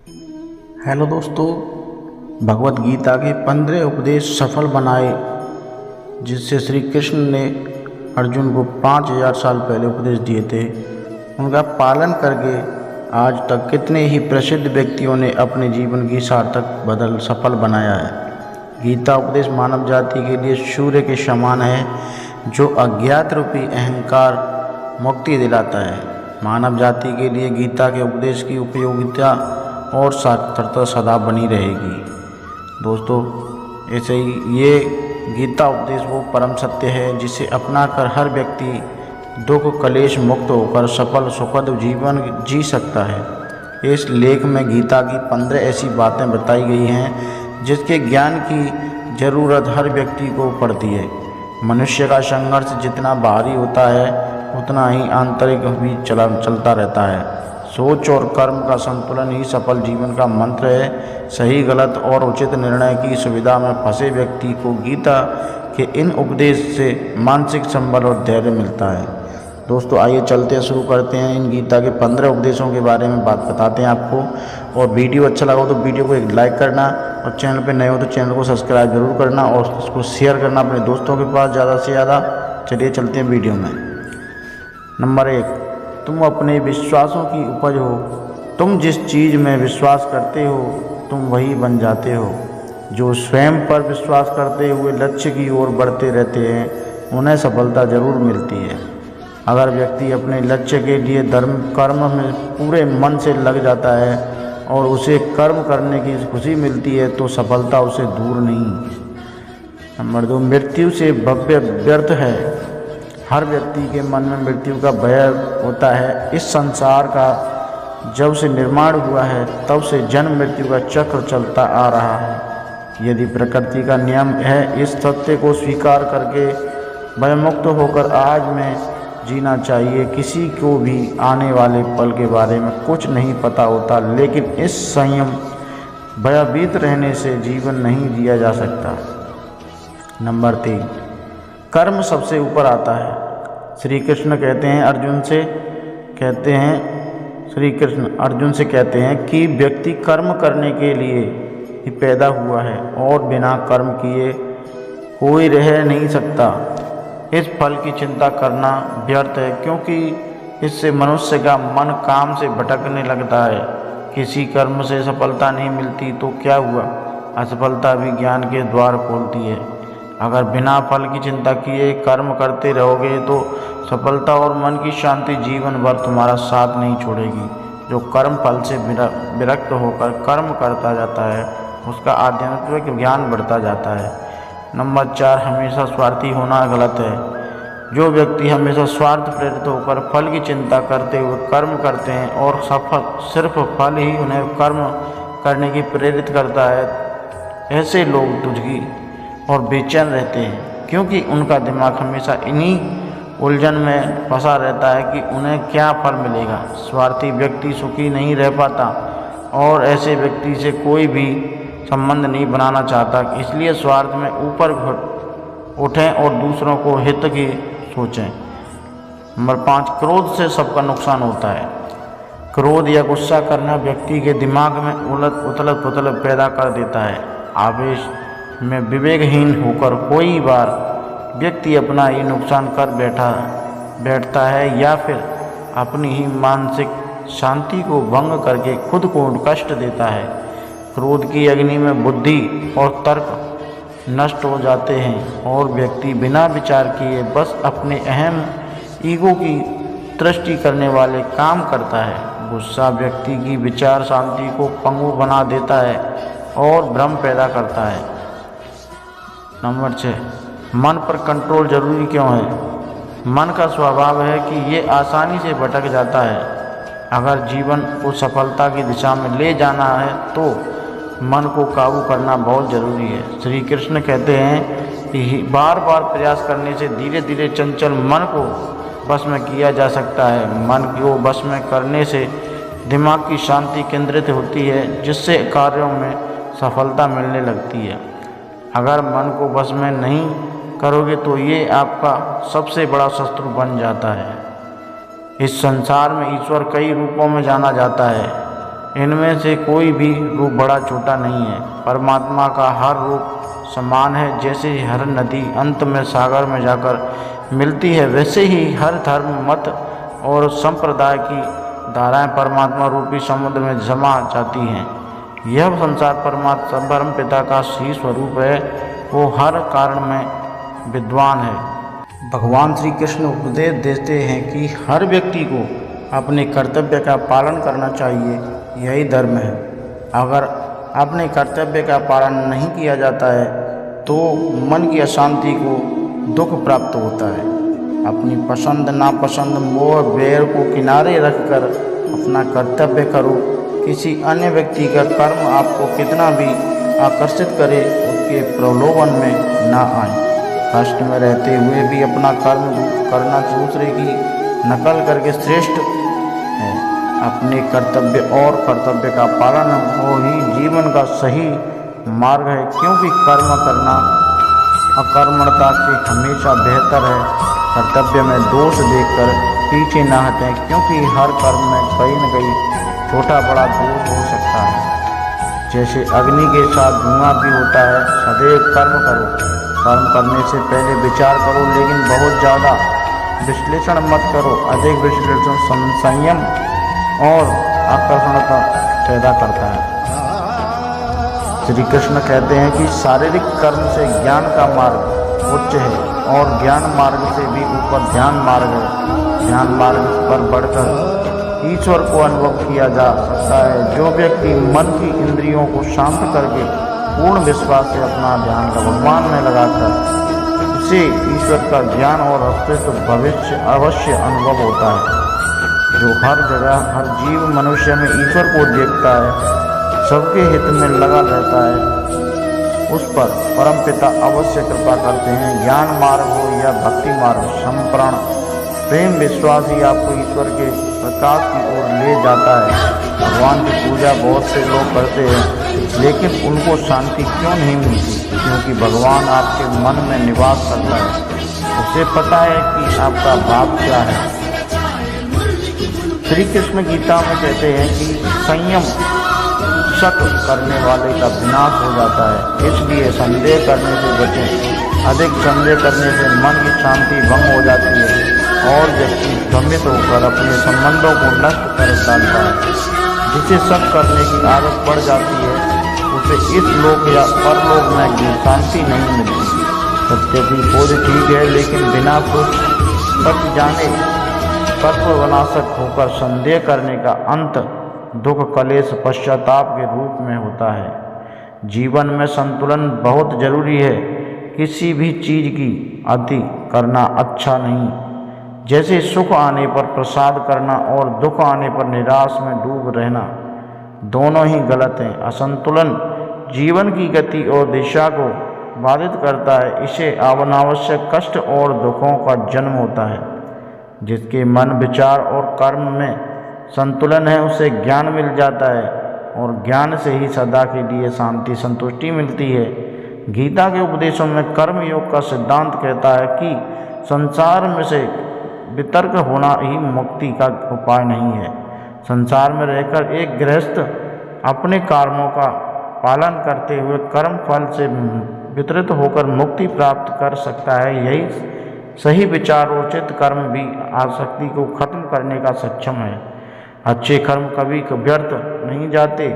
Hello दोस्तों, भगवत गीता के 15 उपदेश सफल बनाए, जिससे श्री कृष्ण ने अर्जुन को 5000 साल पहले उपदेश दिए थे। उनका पालन करके आज तक कितने ही प्रसिद्ध व्यक्तियों ने अपने जीवन की सार्थक सफल बनाया है। गीता उपदेश मानव जाति के लिए सूर्य के समान है, जो अज्ञात रूपी अहंकार मुक्ति दिलाता है। मानव जाति के लिए गीता के उपदेश की उपयोगिता और सार्थकता सदा बनी रहेगी। दोस्तों, ऐसे ही ये गीता उपदेश वो परम सत्य है जिसे अपनाकर हर व्यक्ति दुख कलेश मुक्त होकर सफल सुखद जीवन जी सकता है। इस लेख में गीता की 15 ऐसी बातें बताई गई हैं जिसके ज्ञान की ज़रूरत हर व्यक्ति को पड़ती है। मनुष्य का संघर्ष जितना बाहरी होता है उतना ही आंतरिक भी चलता रहता है। सोच और कर्म का संतुलन ही सफल जीवन का मंत्र है। सही गलत और उचित निर्णय की सुविधा में फंसे व्यक्ति को गीता के इन उपदेश से मानसिक संबल और धैर्य मिलता है। दोस्तों, आइए चलते शुरू करते हैं। इन गीता के 15 उपदेशों के बारे में बात बताते हैं आपको। और वीडियो अच्छा लगा हो तो वीडियो को एक लाइक करना, और चैनल पर नए हो तो चैनल को सब्सक्राइब जरूर करना और उसको शेयर करना अपने दोस्तों के पास ज़्यादा से ज़्यादा। चलिए चलते हैं वीडियो में। नंबर 1, तुम अपने विश्वासों की उपज हो। तुम जिस चीज़ में विश्वास करते हो तुम वही बन जाते हो। जो स्वयं पर विश्वास करते हुए लक्ष्य की ओर बढ़ते रहते हैं उन्हें सफलता जरूर मिलती है। अगर व्यक्ति अपने लक्ष्य के लिए कर्म में पूरे मन से लग जाता है और उसे कर्म करने की खुशी मिलती है तो सफलता उसे दूर नहीं। नंबर 2, मृत्यु से भव्य व्यर्थ है। हर व्यक्ति के मन में मृत्यु का भय होता है। इस संसार का जब से निर्माण हुआ है तब से जन्म मृत्यु का चक्र चलता आ रहा है। यदि प्रकृति का नियम है, इस सत्य को स्वीकार करके भयमुक्त होकर आज में जीना चाहिए। किसी को भी आने वाले पल के बारे में कुछ नहीं पता होता, लेकिन इस संयम भयभीत रहने से जीवन नहीं जिया जा सकता। नंबर 3, कर्म सबसे ऊपर आता है। श्री कृष्ण अर्जुन से कहते हैं कि व्यक्ति कर्म करने के लिए ही पैदा हुआ है और बिना कर्म किए कोई रह नहीं सकता। इस फल की चिंता करना व्यर्थ है, क्योंकि इससे मनुष्य का मन काम से भटकने लगता है। किसी कर्म से सफलता नहीं मिलती तो क्या हुआ, असफलता भी ज्ञान के द्वार खोलती है। अगर बिना फल की चिंता किए कर्म करते रहोगे तो सफलता और मन की शांति जीवन भर तुम्हारा साथ नहीं छोड़ेगी। जो कर्म फल से विरक्त होकर कर्म करता जाता है उसका आध्यात्मिक ज्ञान बढ़ता जाता है। नंबर 4, हमेशा स्वार्थी होना गलत है। जो व्यक्ति हमेशा स्वार्थ प्रेरित होकर फल की चिंता करते हुए कर्म करते हैं और सिर्फ फल ही उन्हें कर्म करने की प्रेरित करता है, ऐसे लोग दुखी और बेचैन रहते हैं, क्योंकि उनका दिमाग हमेशा इन्हीं उलझन में फंसा रहता है कि उन्हें क्या फल मिलेगा। स्वार्थी व्यक्ति सुखी नहीं रह पाता और ऐसे व्यक्ति से कोई भी संबंध नहीं बनाना चाहता। इसलिए स्वार्थ में ऊपर उठें और दूसरों को हित की सोचें। नंबर 5, क्रोध से सबका नुकसान होता है। क्रोध या गुस्सा करना व्यक्ति के दिमाग में उथल पुथल पैदा कर देता है। आवेश में विवेकहीन होकर कोई बार व्यक्ति अपना ही नुकसान कर बैठता है या फिर अपनी ही मानसिक शांति को भंग करके खुद को कष्ट देता है। क्रोध की अग्नि में बुद्धि और तर्क नष्ट हो जाते हैं और व्यक्ति बिना विचार किए बस अपने अहम ईगो की तुष्टि करने वाले काम करता है। गुस्सा व्यक्ति की विचार शांति को पंगु बना देता है और भ्रम पैदा करता है। नंबर 6, मन पर कंट्रोल जरूरी क्यों है। मन का स्वभाव है कि ये आसानी से भटक जाता है। अगर जीवन को सफलता की दिशा में ले जाना है तो मन को काबू करना बहुत ज़रूरी है। श्री कृष्ण कहते हैं कि बार बार प्रयास करने से धीरे धीरे चंचल मन को बस में किया जा सकता है। मन को बस में करने से दिमाग की शांति केंद्रित होती है, जिससे कार्यों में सफलता मिलने लगती है। अगर मन को बस में नहीं करोगे तो ये आपका सबसे बड़ा शत्रु बन जाता है। इस संसार में ईश्वर कई रूपों में जाना जाता है। इनमें से कोई भी रूप बड़ा छोटा नहीं है। परमात्मा का हर रूप समान है। जैसे हर नदी अंत में सागर में जाकर मिलती है, वैसे ही हर धर्म, मत और संप्रदाय की धाराएं परमात्मा रूपी समुद्र में जमा जाती हैं। यह संसार परम पिता का ही स्वरूप है। वो हर कारण में विद्वान है। भगवान श्री कृष्ण उपदेश देते हैं कि हर व्यक्ति को अपने कर्तव्य का पालन करना चाहिए, यही धर्म है। अगर अपने कर्तव्य का पालन नहीं किया जाता है तो मन की अशांति को दुख प्राप्त होता है। अपनी पसंद नापसंद, मोह, बैर को किनारे रखकर अपना कर्तव्य करो। किसी अन्य व्यक्ति का कर्म आपको कितना भी आकर्षित करे, उसके प्रलोभन में ना आए। कष्ट में रहते हुए भी अपना कर्म करना दूसरे की नकल करके श्रेष्ठ है। अपने कर्तव्य और कर्तव्य का पालन हो ही जीवन का सही मार्ग है, क्योंकि कर्म करना अकर्मणता से हमेशा बेहतर है। कर्तव्य में दोष देखकर पीछे न हटें, क्योंकि हर कर्म में कहीं न कहीं छोटा बड़ा दोष हो सकता है। जैसे अग्नि के साथ धुआं भी होता है। सदैव कर्म करो। कर्म करने से पहले विचार करो, लेकिन बहुत ज़्यादा विश्लेषण मत करो। अधिक विश्लेषण संयम और आकर्षणता पैदा करता है। श्री कृष्ण कहते हैं कि शारीरिक कर्म से ज्ञान का मार्ग उच्च है और ज्ञान मार्ग से भी ऊपर ध्यान मार्ग है। ध्यान मार्ग पर बढ़कर ईश्वर को अनुभव किया जा सकता है। जो व्यक्ति मन की इंद्रियों को शांत करके पूर्ण विश्वास से अपना ध्यान भगवान में लगाकर उसे ईश्वर का ज्ञान और अस्तित्व भविष्य अवश्य अनुभव होता है। जो हर जगह हर जीव मनुष्य में ईश्वर को देखता है, सबके हित में लगा रहता है, उस पर परमपिता अवश्य कृपा करते हैं। ज्ञान मार्ग हो या भक्ति मार्ग, संप्रण प्रेम विश्वास ही आपको ईश्वर के प्रकाश की ओर ले जाता है। भगवान की पूजा बहुत से लोग करते हैं, लेकिन उनको शांति क्यों नहीं मिलती? क्योंकि भगवान आपके मन में निवास करता है। उसे पता है कि आपका भाव क्या है। श्री कृष्ण गीता में कहते हैं कि संयम शक करने वाले का विनाश हो जाता है, इसलिए संदेह करने से बचें। अधिक संदेह करने से मन की शांति भंग हो जाती है और व्यक्ति भ्रमित होकर अपने संबंधों को नष्ट कर डालता है। जिसे शक करने की आदत पड़ जाती है, उसे इस लोक या परलोक में शांति नहीं मिलती। सत्य की खोज ठीक है, लेकिन बिना कुछ सत्य जाने तत्वनाशक होकर संदेह करने का अंत दुख, कलेश, पश्चाताप के रूप में होता है। जीवन में संतुलन बहुत जरूरी है। किसी भी चीज़ की अति करना अच्छा नहीं। जैसे सुख आने पर प्रसाद करना और दुख आने पर निराश में डूब रहना, दोनों ही गलत हैं। असंतुलन जीवन की गति और दिशा को बाधित करता है। इसे अनावश्यक कष्ट और दुखों का जन्म होता है। जिसके मन, विचार और कर्म में संतुलन है, उसे ज्ञान मिल जाता है और ज्ञान से ही सदा के लिए शांति संतुष्टि मिलती है। गीता के उपदेशों में कर्म योग का सिद्धांत कहता है कि संसार में से वितर्क होना ही मुक्ति का उपाय नहीं है। संसार में रहकर एक गृहस्थ अपने कर्मों का पालन करते हुए कर्म फल से वितरित होकर मुक्ति प्राप्त कर सकता है। यही सही विचारोचित कर्म भी आसक्ति को खत्म करने का सक्षम है। अच्छे कर्म कभी व्यर्थ नहीं जाते,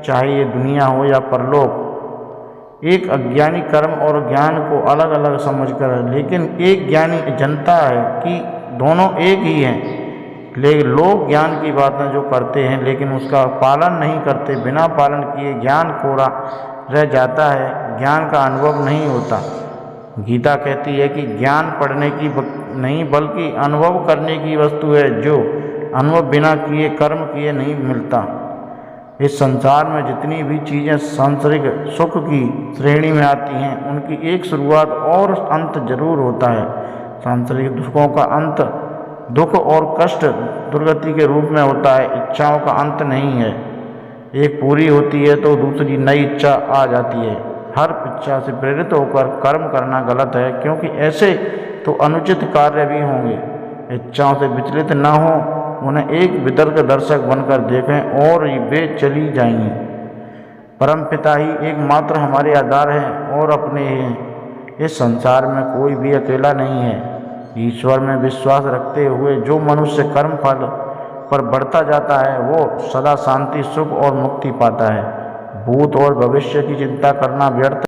चाहे ये दुनिया हो या परलोक। एक अज्ञानी कर्म और ज्ञान को अलग अलग समझकर, लेकिन एक ज्ञानी जानता है कि दोनों एक ही हैं। लेकिन लोग ज्ञान की बातें जो करते हैं लेकिन उसका पालन नहीं करते, बिना पालन किए ज्ञान कोरा रह जाता है, ज्ञान का अनुभव नहीं होता। गीता कहती है कि ज्ञान पढ़ने की नहीं बल्कि अनुभव करने की वस्तु है, जो अनुभव बिना किए कर्म किए नहीं मिलता। इस संसार में जितनी भी चीज़ें सांसारिक सुख की श्रेणी में आती हैं, उनकी एक शुरुआत और अंत जरूर होता है। सांसारिक दुखों का अंत दुख और कष्ट दुर्गति के रूप में होता है। इच्छाओं का अंत नहीं है। एक पूरी होती है तो दूसरी नई इच्छा आ जाती है। हर इच्छा से प्रेरित होकर कर्म करना गलत है, क्योंकि ऐसे तो अनुचित कार्य भी होंगे। इच्छाओं से विचलित न हो, उन्हें एक वितर्क दर्शक बनकर देखें और वे चली जाएंगी। परमपिता ही एकमात्र हमारे आधार हैं और अपने ही हैं। इस संसार में कोई भी अकेला नहीं है। ईश्वर में विश्वास रखते हुए जो मनुष्य कर्म फल पर बढ़ता जाता है वो सदा शांति, सुख और मुक्ति पाता है। भूत और भविष्य की चिंता करना व्यर्थ